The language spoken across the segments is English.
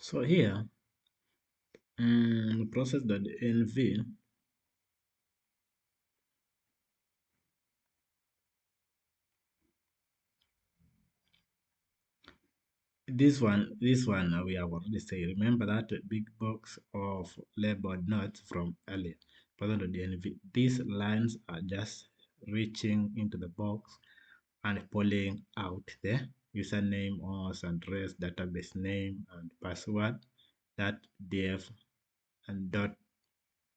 So here, process.env, this one we have already said. Remember that big box of labeled notes from earlier. Process.env. These lines are just reaching into the box and pulling out the username or address, database name, and password that def and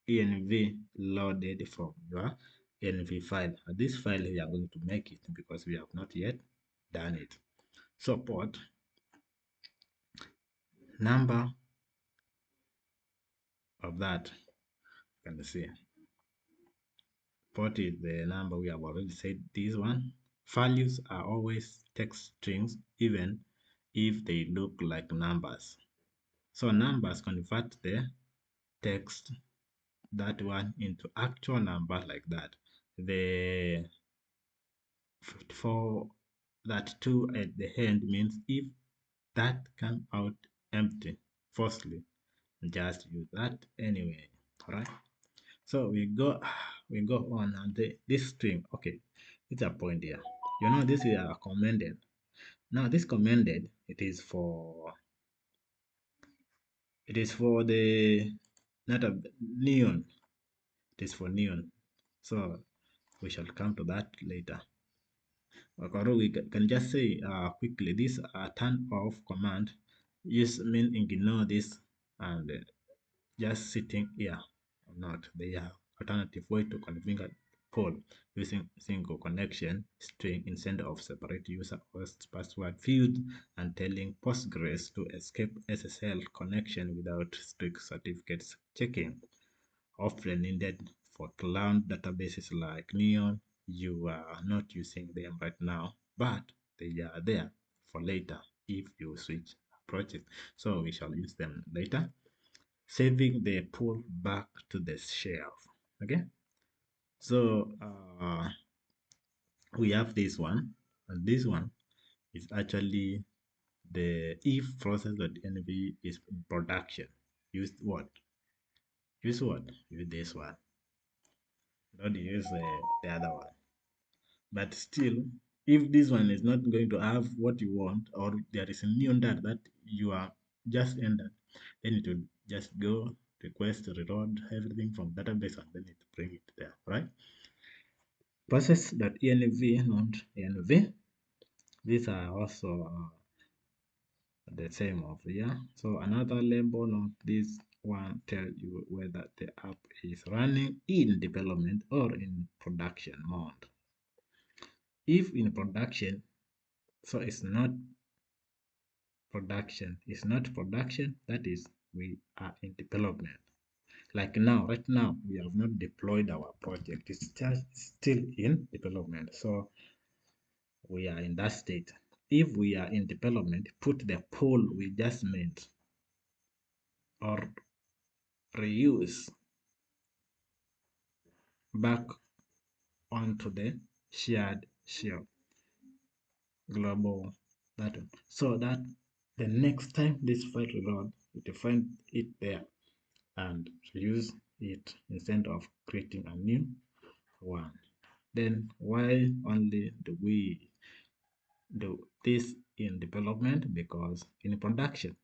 .env loaded from your env file. And this file we are going to make it because we have not yet done it. So port number of that, you can see port is the number we have already said. This one, values are always text strings even if they look like numbers. So numbers convert the text, that one, into actual number like that. The for that 2 at the end means if that come out empty, firstly, just use that anyway. All right. So we go on, and this string. Okay, it's a point here. You know this is a commended. Now this commended, it is for the not a neon. It is for neon. So we shall come to that later. Or we can just say quickly this turn off command use mean ignore this and just sitting here or not. They are alternative way to configure poll using single connection string instead of separate user host password field and telling Postgres to escape SSL connection without strict certificates checking. Often needed for cloud databases like Neon. You are not using them right now, but they are there for later if you switch approaches. So we shall use them later, saving the pool back to the shelf. Okay, so we have this one, and this one is actually the if process.env is in production. Use what? Use what? Use this one. Don't use the other one. But still, if this one is not going to have what you want, or there is a new that you are just entered, then it will just go request reload everything from database and then it bring it there, right? Process.env, not env. These are also the same of here. So another label of this one tell you whether the app is running in development or in production mode. If in production, so it's not production, that is we are in development. Like now, right now, we have not deployed our project. It's just still in development. So we are in that state. If we are in development, put the poll we just made or reuse back onto the shared shell global that one, so that the next time this file reload, it will find it there and use it instead of creating a new one. Then why only do we do this in development? Because in production,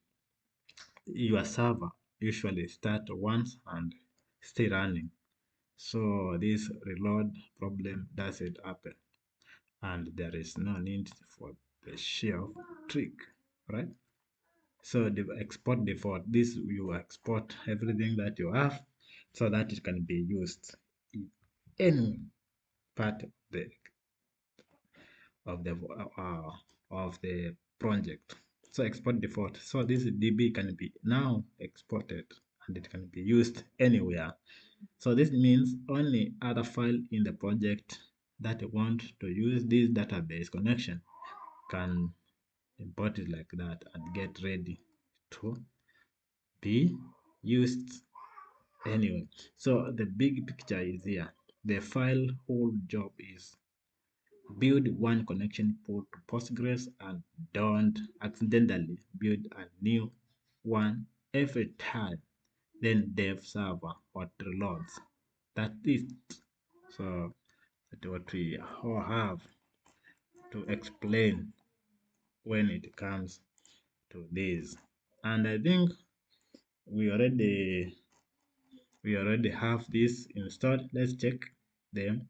your server usually start once and stay running. So this reload problem doesn't happen, and there is no need for the shelf trick, right? So the export default, this you export everything that you have so that it can be used in any part of the project. So export default. So this DB can be now exported and it can be used anywhere. So this means only other file in the project that want to use this database connection can import it like that and get ready to be used anyway. So the big picture is here. The file whole job is build one connection port to Postgres and don't accidentally build a new one every time, then dev server what reloads. That is so that what we all have to explain when it comes to this. And I think we already have this installed. Let's check them.